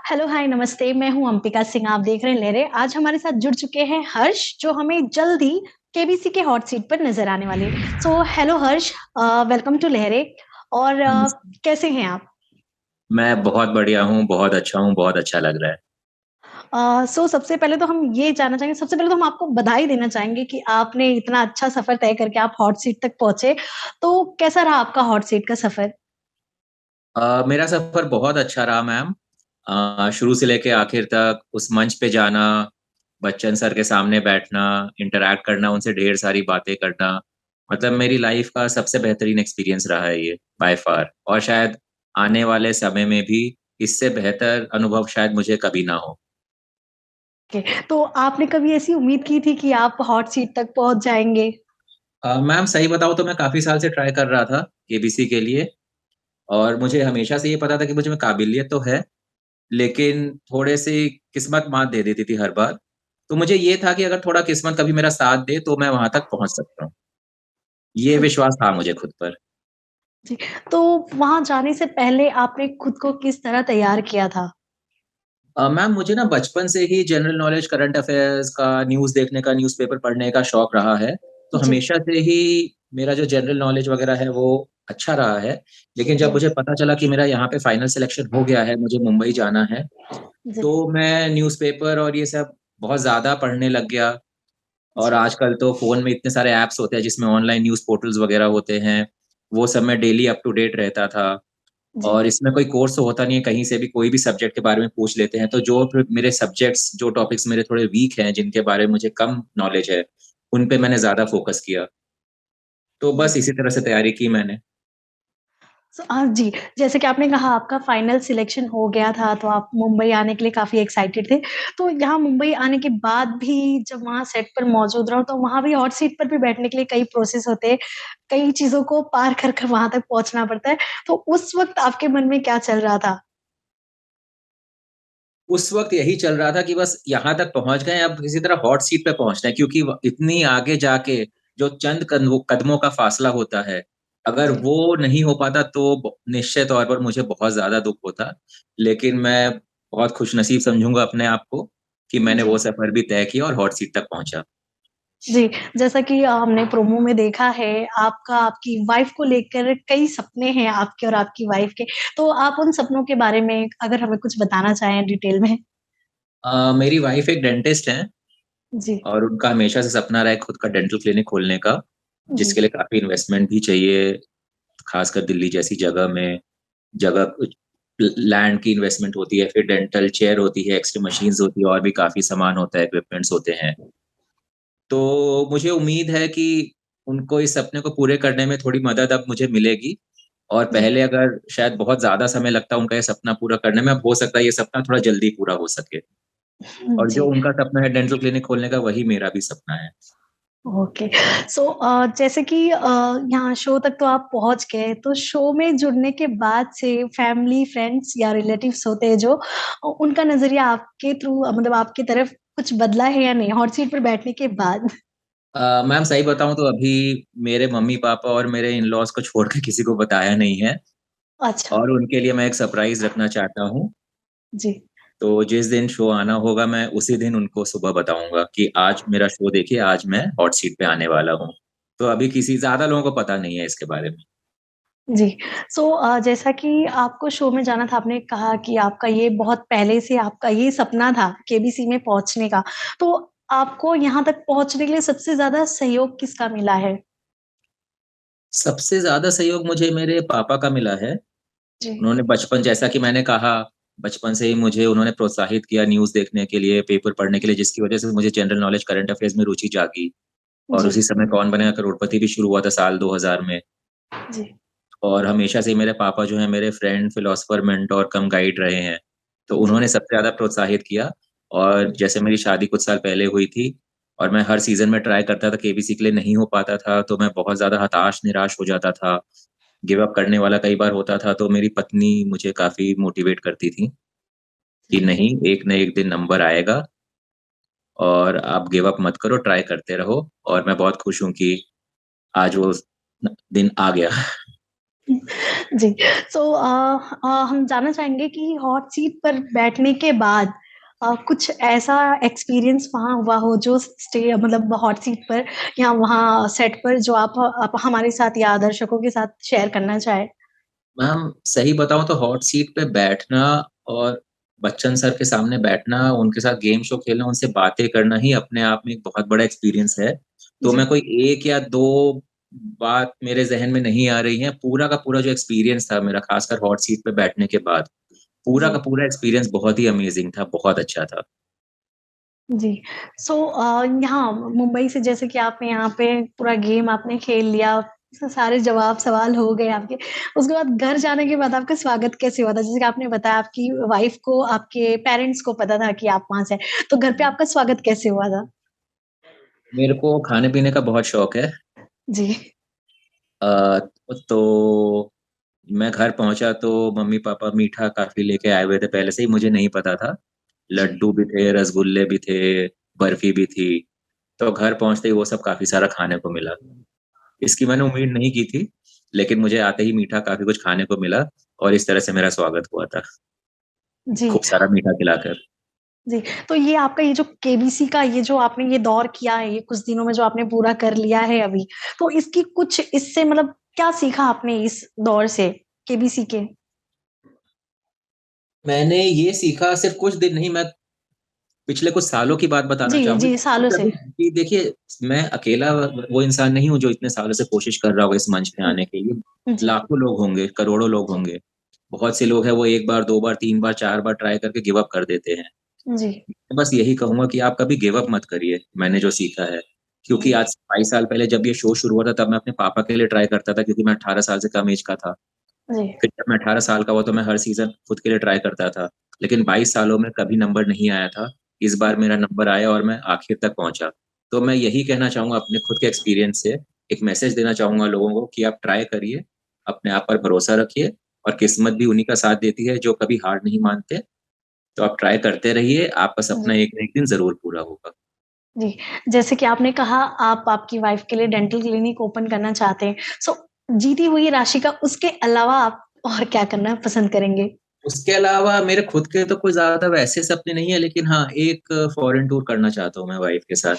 Hello, हाय, नमस्ते। मैं हूँ अंपिका सिंह, आप देख रहे हैं लहरें। आज हमारे साथ जुड़ चुके हैं हर्ष, जो हमें जल्द ही केबीसी के हॉट सीट पर नज़र आने वाले। So hello Harsh, welcome to Lehren. और नमस्ते। कैसे हैं आप? मैं बहुत बढ़िया हूँ, बहुत अच्छा हूँ, बहुत अच्छा लग रहा है। सो सबसे पहले तो हम ये जानना चाहेंगे, सबसे पहले तो हम आपको बधाई देना चाहेंगे कि आपने इतना अच्छा सफ़र तय करके आप हॉट सीट तक पहुँचे। तो कैसा रहा आपका हॉट सीट का सफ़र? मेरा सफ़र बहुत अच्छा रहा मैम। शुरू से लेके आखिर तक उस मंच पे जाना, बच्चन सर के सामने बैठना, इंटरैक्ट करना, उनसे ढेर सारी बातें करना, मतलब मेरी लाइफ़ का सबसे बेहतरीन एक्सपीरियंस रहा है ये बाय फ़ार और शायद आने वाले समय में भी इससे बेहतर अनुभव शायद मुझे कभी ना हो। ओके, तो आपने कभी ऐसी उम्मीद की थी कि आप हॉट सीट तक पहुँच जाएँगे? मैम सही बताऊँ तो मैं काफ़ी साल से ट्राई कर रहा था केबीसी के लिए और मुझे हमेशा से ये पता था कि मुझ में काबिलियत तो है, लेकिन थोड़े-सी किस्मत मात दे देती थी हर बार। तो मुझे ये था कि अगर थोड़ा किस्मत कभी मेरा साथ दे तो मैं वहाँ तक पहुँच सकता हूँ। ये विश्वास था मुझे खुद पर। जी, तो वहाँ जाने से पहले आपने खुद को किस तरह तैयार किया था? मैम मुझे ना बचपन से ही जनरल नॉलेज, करंट अफ़ेयर्स का, न्यूज़ देखने का, न्यूज़पेपर पढ़ने का शौक रहा है। तो जी, हमेशा से ही मेरा जो जनरल नॉलेज वग़ैरह है वो अच्छा रहा है। लेकिन जब जी, मुझे पता चला कि मेरा यहाँ पे फाइनल सिलेक्शन हो गया है, मुझे मुंबई जाना है, जी, तो मैं न्यूज़पेपर और ये सब बहुत ज़्यादा पढ़ने लग गया। और जी, आजकल तो फ़ोन में इतने सारे ऐप्स होते हैं जिसमें ऑनलाइन न्यूज़ पोर्टल्स वग़ैरह होते हैं, वो सब मैं डेली अप टू डेट रहता था। जी, और इसमें कोई कोर्स तो होता नहीं है, कहीं से भी कोई भी सब्जेक्ट के बारे में पूछ लेते हैं, तो जो फिर मेरे सब्जेक्ट्स, जो टॉपिक्स मेरे थोड़े वीक हैं, जिनके बारे में मुझे कम नॉलेज है, उन पे मैंने ज़्यादा फ़ोकस किया। तो बस जी। इसी तरह से तैयारी की मैंने। जी, जैसे कि आपने कहा आपका फाइनल सिलेक्शन हो गया था, तो आप मुंबई आने के लिए काफ़ी एक्साइटेड थे। तो यहाँ मुंबई आने के बाद भी जब वहाँ सेट पर मौजूद रहो, तो वहाँ भी हॉट सीट पर भी बैठने के लिए कई प्रोसेस होते हैं, कई चीज़ों को पार कर कर वहाँ तक पहुँचना पड़ता है। तो उस वक़्त आपके मन में क्या चल रहा था? उस वक़्त यही चल रहा था कि बस यहाँ तक पहुँच गए, अब किसी तरह हॉट सीट पे पहुँचना है क्योंकि व इतनी आगे जाके जो चंद कदमों का फ़ासला होता है, अगर जी, वो नहीं हो पाता तो ब निश्चय तौर पर मुझे बहुत ज़्यादा दुःख होता। लेकिन मैं बहुत खुशनसीब समझूँगा अपने आप को कि मैंने जी। वो सफ़र भी तय किया और हॉट सीट तक पहुँचा। जी, जैसा कि हमने प्रोमो में देखा है, आपका आपकी वाइफ़ को लेकर कई सपने हैं आपके और आपकी वाइफ़ के, तो आप उन सपनों के बारे में अगर हमें कुछ बताना चाहें डिटेल में? मेरी वाइफ़ एक डेंटिस्ट हैं जी, और उनका हमेशा से सपना रहा है खुद का डेंटल क्लिनिक खोलने का, जी, जिसके लिए काफ़ी इन्वेस्टमेंट भी चाहिए, ख़ासकर दिल्ली जैसी जगह में। जगह कुछ ल लैंड की इन्वेस्टमेंट होती है, फिर डेंटल चेयर होती है, एक्स-रे मशीन्स होती है और भी काफ़ी सामान होता है, इक्विपमेंट्स होते हैं। तो मुझे उम्मीद है कि उनको इस सपने को पूरे करने में थोड़ी मदद अब मुझे मिलेगी और जी। पहले अगर शायद बहुत ज़्यादा समय लगता उनका ये सपना पूरा करने में, अब हो सकता है ये सपना थोड़ा जल्दी पूरा हो सके। और जो जी, उनका सपना है डेंटल क्लिनिक खोलने का, वही मेरा भी सपना है। ओके। सो जैसे कि यहाँ शो तक तो आप पहुँच गए, तो शो में जुड़ने के बाद से फैमिली, फ्रेंड्स या रिलेटिव्स होते हैं जो उनका नज़रिया आपके थ्रू मतलब आपकी तरफ कुछ बदला है या नहीं हॉट सीट पर बैठने के बाद? मैम सही बताऊँ तो अभी मेरे मम्मी-पापा और मेरे इन-लॉज़ को छोड़ के किसी को बताया नहीं है अच्छा, और उनके लिए मैं एक सरप्राइज़ रखना चाहता हूँ। जी। तो जिस दिन शो आना होगा, मैं उसी दिन उनको सुबह बताऊँगा कि आज मेरा शो देखिए, आज मैं हॉट सीट पे आने वाला हूँ। तो अभी किसी ज़्यादा लोगों को पता नहीं है इसके बारे में। जी। सो जैसा कि आपको शो में जाना था, आपने कहा कि आपका ये बहुत पहले से आपका ये सपना था केबीसी में पहुँचने का। तो आपको यहाँ तक पहुँचने के लिए सबसे ज़्यादा सहयोग किसका मिला है? सबसे ज़्यादा सहयोग मुझे मेरे पापा का मिला है। जी, उन्होंने बचपन जैसा कि मैंने कहा, बचपन से ही मुझे उन्होंने प्रोत्साहित किया न्यूज़ देखने के लिए, पेपर पढ़ने के लिए, जिसकी वज़ह से मुझे जनरल नॉलेज, करंट अफ़ेयर्स में रुचि जागी और जी, उसी समय कौन बनेगा करोड़पति भी शुरू हुआ था साल 2000 में। जी, और हमेशा से ही मेरे पापा जो हैं मेरे फ्रेंड, फिलॉसफर, मेंटर कम गाइड रहे हैं। तो जी, उन्होंने सबसे ज़्यादा प्रोत्साहित किया और जैसे मेरी शादी कुछ साल पहले हुई थी और मैं हर सीज़न में ट्राई करता था, केबीसी के लिए नहीं हो पाता था, तो मैं बहुत ज़्यादा हताश, निराश हो जाता था, गिव अप करने वाला कई बार होता था, तो मेरी पत्नी मुझे काफ़ी मोटिवेट करती थी कि जी। नहीं, एक न एक दिन नंबर आएगा और आप गिव अप मत करो, ट्राई करते रहो और मैं बहुत खुश हूँ कि आज वो दिन आ गया। जी, सो हम जानना चाहेंगे कि हॉट सीट पर बैठने के बाद कुछ ऐसा एक्सपीरियंस वहाँ हुआ हो जो स्टे मतलब हॉट सीट पर या वहाँ सेट पर जो आप हमारे साथ या दर्शकों के साथ शेयर करना चाहें? मैम सही बताऊँ तो हॉट सीट पे बैठना और बच्चन सर के सामने बैठना, उनके साथ गेम शो खेलना, उनसे बातें करना ही अपने आप में एक बहुत बड़ा एक्सपीरियंस है। तो जी, मैं कोई 1 या 2 बात मेरे ज़हन में नहीं आ रही है, पूरा का पूरा जो एक्सपीरियंस था मेरा ख़ासकर हॉट सीट पे बैठने के बाद, पूरा जी, का पूरा एक्सपीरियंस बहुत ही अमेज़िंग था, बहुत अच्छा था। जी। सो यहाँ मुंबई से जैसे कि आपने यहाँ पे पूरा गेम आपने खेल लिया, सारे जवाब सवाल हो गए आपके। उसके बाद घर जाने के बाद आपका स्वागत कैसे हुआ था? जैसे कि आपने बताया आपकी वाइफ को, आपके पेरेंट्स को पता था कि आप वहाँ से हैं, तो घर पे आपका स्वागत कैसे हुआ था? मेरे को खाने-पीने का बहुत शौक है। जी, अ, तो मैं घर पहुँचा तो मम्मी-पापा मीठा काफ़ी लेके आए हुए थे, पहले से ही मुझे नहीं पता था। जी, लड्डू भी थे, रसगुल्ले भी थे, बर्फ़ी भी थी, तो घर पहुँचते ही वो सब काफ़ी सारा खाने को मिला। इसकी मैंने उम्मीद नहीं की थी, लेकिन मुझे आते ही मीठा काफ़ी कुछ खाने को मिला और इस तरह से मेरा स्वागत हुआ था, जी, खूब सारा मीठा खिलाकर। जी। तो ये आपका ये जो केबीसी का ये जो आपने ये दौर किया है, ये कुछ दिनों में जो आपने पूरा कर लिया है अभी, तो इसकी कुछ इससे मतलब क्या सीखा आपने इस दौर से, केबीसी के? मैंने ये सीखा सिर्फ़ कुछ दिन नहीं, मैं पिछले कुछ सालों की बात बताना जी, चाहूँगी जी, सालों से। कभी कि देखिए, मैं अकेला वो इंसान नहीं हूँ जो इतने सालों से कोशिश कर रहा होगा इस मंच पे हुँ, आने के लिए। जी, लाखों लोग होंगे, करोड़ों लोग जी, होंगे। बहुत से लोग हैं वो 1 बार, 2 बार, 3 बार, 4 बार ट्राई करके गिव अप कर देते हैं। जी, मैं बस यही कहूँगा कि आप कभी गिव अप मत करिए, मैंने जो सीखा है। क्योंकि जी, आज से 22 साल पहले जब ये शो शुरू हुआ था तब मैं अपने पापा के लिए ट्राई करता था क्योंकि मैं 18 साल से कम ऐज का था। जी, फिर जब मैं 18 साल का हुआ तो मैं हर सीज़न खुद के लिए ट्राई करता था। लेकिन 22 सालों में कभी नंबर नहीं आया था। इस बार मेरा नंबर आया और मैं आखिर तक पहुँचा। तो मैं यही कहना चाहूँगा अपने खुद के एक्सपीरियंस से, एक मैसेज देना चाहूँगा लोगों को कि आप ट्राई करिए, अपने आप पर भरोसा रखिए और किस्मत भी उन्हीं का साथ देती है जो कभी हार नहीं मानते। तो आप ट्राई करते रहिए, आपका सपना जी, एक न एक दिन ज़रूर पूरा होगा। जी। जैसे कि आपने कहा आप आपकी वाइफ़ के लिए डेंटल क्लिनिक ओपन करना चाहते हैं। सो जीती हुई राशि का उसके अलावा आप और क्या करना पसंद करेंगे? उसके अलावा मेरे खुद के तो कोई ज़्यादा वैसे सपने नहीं है, लेकिन हाँ, एक फ़ॉरेन टूर करना चाहता हूँ मैं वाइफ़ के साथ।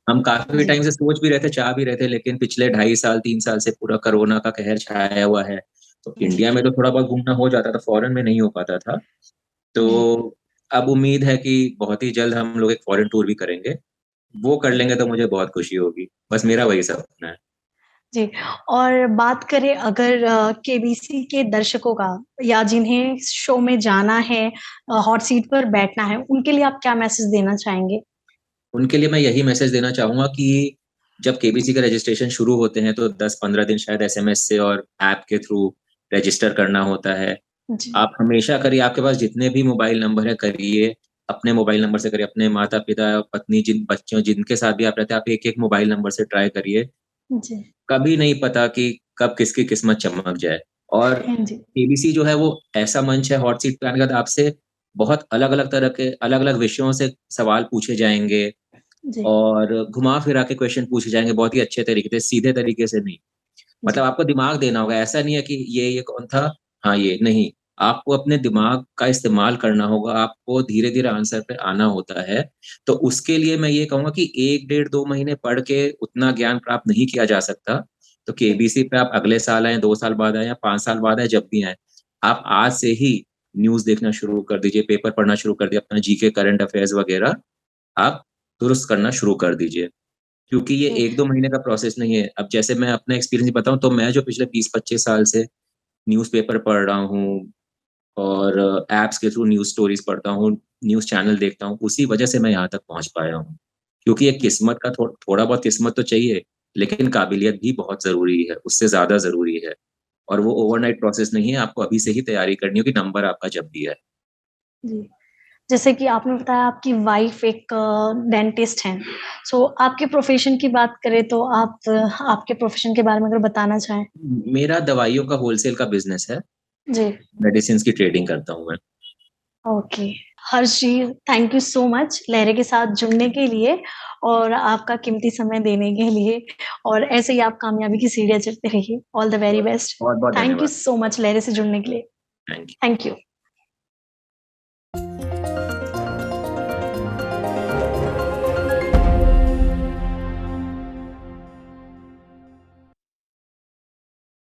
हम काफ़ी जी, टाइम से सोच भी रहे थे, चाह भी रहे थे, लेकिन पिछले ढाई साल, 3 साल से पूरा कोरोना का कहर छाया हुआ है। तो जी, इंडिया में तो थोड़ा बहुत घूमना हो जाता था, फ़ॉरेन में नहीं हो पाता था। जी, तो अब उम्मीद है कि बहुत ही जल्द हम लोग एक फ़ॉरेन टूर भी करेंगे। वो कर जी। लेंगे तो मुझे बहुत खुशी होगी। बस मेरा वही सपना है। जी, और बात करें अगर केबीसी के दर्शकों का या जिन्हें शो में जाना है हॉट सीट पर बैठना है, उनके लिए आप क्या मैसेज देना चाहेंगे? उनके लिए मैं यही मैसेज देना चाहूँगा कि जब केबीसी का रजिस्ट्रेशन शुरू होते हैं तो 10-15 दिन शायद एसएमएस से और ऐप के थ्रू रजिस्टर करना होता है। जी, आप हमेशा करिए, आपके पास जितने भी मोबाइल नंबर हैं करिए, अपने मोबाइल नंबर से करिए, अपने माता-पिता, पत्नी जिन बच्चों जिनके साथ भी आप रहते हैं, आप एक-एक मोबाइल नंबर से ट्राई करिए। जी, कभी नहीं पता कि कब किसकी किस्मत चमक जाए और हाँ जी, केबीसी जो है वो ऐसा मंच है हॉट सीट पे आने के बाद आपसे बहुत अलग-अलग तरह के अलग-अलग विषयों से सवाल पूछे जाएँगे। जी, और घुमा-फिरा के क्वेश्चन पूछे जाएँगे बहुत ही अच्छे तरीके से, सीधे तरीके से नहीं। मतलब जी, आपको दिमाग देना होगा, ऐसा नहीं है कि ये कौन था? हाँ, ये, नहीं। आपको अपने दिमाग का इस्तेमाल करना होगा, आपको धीरे-धीरे आंसर पे आना होता है। तो उसके लिए मैं ये कहूँगा कि 1 डेढ़ 2 महीने पढ़ के उतना ज्ञान प्राप्त नहीं किया जा सकता। तो जी, केबीसी पे आप अगले साल आएँ, 2 साल बाद आएँ या 5 साल बाद आएँ, जब भी आएँ, आप आज से ही न्यूज़ देखना शुरू कर दीजिए, पेपर पढ़ना शुरू कर दिए, अपना जीके, करंट अफ़ेयर्स वगैरह आप दुरुस्त करना शुरू कर दीजिए। क्योंकि ये जी, 1-2 महीने का प्रोसेस नहीं है। अब जैसे मैं अपना एक्सपीरियंस बताऊँ तो मैं जो पिछले 20-25 साल से न्यूज़पेपर पढ़ रहा हूँ और ऐप्स के थ्रू न्यूज़ स्टोरीज़ पढ़ता हूँ, न्यूज़ चैनल देखता हूँ, उसी वजह से मैं यहाँ तक पहुँच पाया हूँ। क्योंकि ये जी, किस्मत का थोड़ा बहुत किस्मत तो चाहिए, लेकिन काबिलियत भी बहुत ज़रूरी है, उससे ज़्यादा ज़रूरी है। और वो जी, ओवरनाइट प्रोसेस नहीं है, आपको अभी से ही तैयारी करनी होगी, नंबर आपका जब भी आए। जी। जैसे कि आपने बताया आपकी वाइफ़ एक डेंटिस्ट हैं। सो आपके प्रोफ़ेशन की बात करें तो आप आपके प्रोफ़ेशन के बारे में अगर बताना चाहें? मेरा दवाइयों का होलसेल का बिज़नेस है, जी। मेडिसिन्स की ट्रेडिंग करता हूँ मैं। Okay. Harsh ji, thank you so much Lehren के साथ जुड़ने के लिए और आपका कीमती समय देने के लिए और ऐसे ही आप कामयाबी की सीढ़ियाँ चढ़ते रहिए। All the very best. बहुत-बहुत थैंक यू धन्यवाद। सो मच लहरे से जुड़ने के लिए। Thank you. Thank you.